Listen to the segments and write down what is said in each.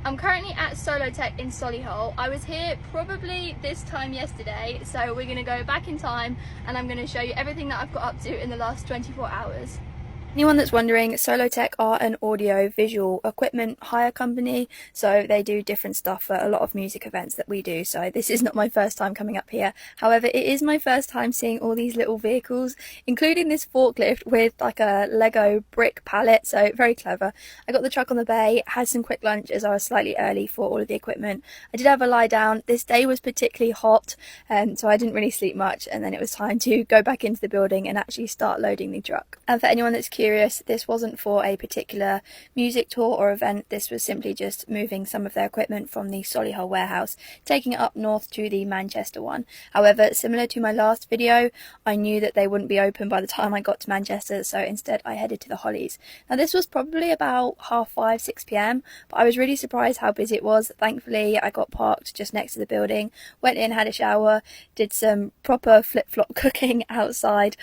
I'm currently at Solotech in Solihull. I was here probably this time yesterday, so we're going to go back in time and I'm going to show you everything that I've got up to in the last 24 hours. Anyone that's wondering, Solotech are an audio visual equipment hire company, so they do different stuff for a lot of music events that we do, so this is not my first time coming up here. However, it is my first time seeing all these little vehicles, including this forklift with like a Lego brick pallet, so very clever. I got the truck on the bay, had some quick lunch as I was slightly early for all of the equipment. I did have a lie down. This day was particularly hot, so I didn't really sleep much, and then it was time to go back into the building and actually start loading the truck. And for anyone that's curious, this wasn't for a particular music tour or event. This was simply just moving some of their equipment from the Solihull warehouse, taking it up north to the Manchester one. However, similar to my last video, I knew that they wouldn't be open by the time I got to Manchester, so instead I headed to the Hollies. Now this was probably about 5:30, 6 p.m, but I was really surprised how busy it was. Thankfully I got parked just next to the building, went in, had a shower, did some proper flip-flop cooking outside,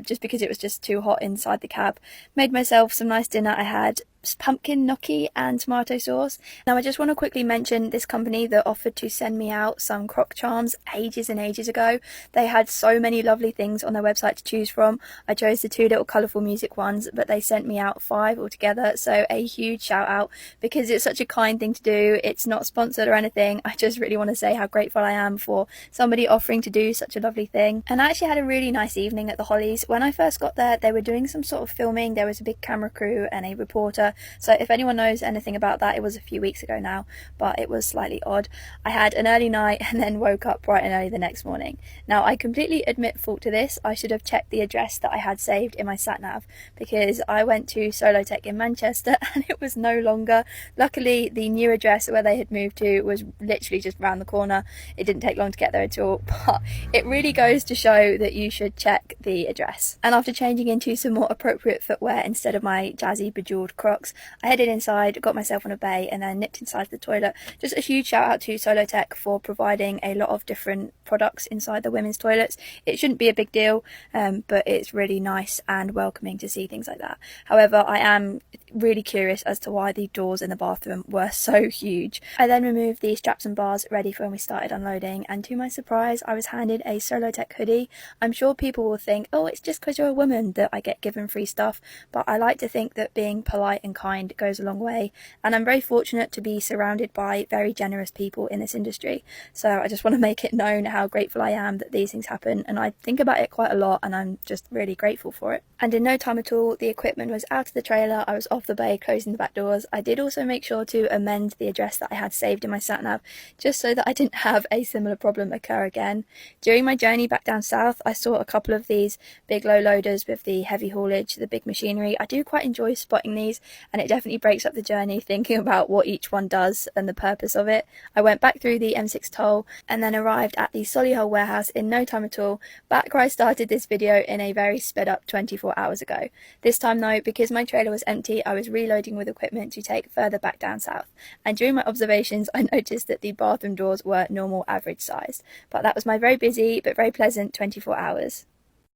just because it was just too hot inside the cab. Made myself some nice dinner. I had pumpkin gnocchi and tomato sauce. Now I just want to quickly mention this company that offered to send me out some croc charms ages and ages ago. They had so many lovely things on their website to choose from. I chose the two little colourful music ones, but they sent me out 5 altogether, so a huge shout out because it's such a kind thing to do. It's not sponsored or anything. I just really want to say how grateful I am for somebody offering to do such a lovely thing. And I actually had a really nice evening at the Hollies. When I first got there, they were doing some sort of filming. There was a big camera crew and a reporter. So if anyone knows anything about that, it was a few weeks ago now, but it was slightly odd. I had an early night and then woke up bright and early the next morning. Now I completely admit fault to this. I should have checked the address that I had saved in my sat nav, because I went to Solotech in Manchester and it was no longer. Luckily the new address where they had moved to was literally just round the corner. It didn't take long to get there at all, but it really goes to show that you should check the address. And after changing into some more appropriate footwear instead of my jazzy bejeweled Crocs, I headed inside, got myself on a bay and then nipped inside the toilet. Just a huge shout out to Solotech for providing a lot of different products inside the women's toilets. It shouldn't be a big deal, but it's really nice and welcoming to see things like that. However, I am really curious as to why the doors in the bathroom were so huge. I then removed the straps and bars ready for when we started unloading, and to my surprise I was handed a Solotech hoodie. I'm sure people will think, oh, it's just because you're a woman that I get given free stuff, but I like to think that being polite and kind goes a long way, and I'm very fortunate to be surrounded by very generous people in this industry. So I just want to make it known how grateful I am that these things happen, and I think about it quite a lot and I'm just really grateful for it. And in no time at all the equipment was out of the trailer. I was off the bay closing the back doors. I did also make sure to amend the address that I had saved in my sat nav, just so that I didn't have a similar problem occur again. During my journey back down south I saw a couple of these big low loaders with the heavy haulage, the big machinery. I do quite enjoy spotting these, and it definitely breaks up the journey thinking about what each one does and the purpose of it. I went back through the M6 toll and then arrived at the Solihull warehouse in no time at all, back where I started this video in a very sped up 24 hours ago. This time though, because my trailer was empty, I was reloading with equipment to take further back down south, and during my observations I noticed that the bathroom doors were normal average sized. But that was my very busy but very pleasant 24 hours.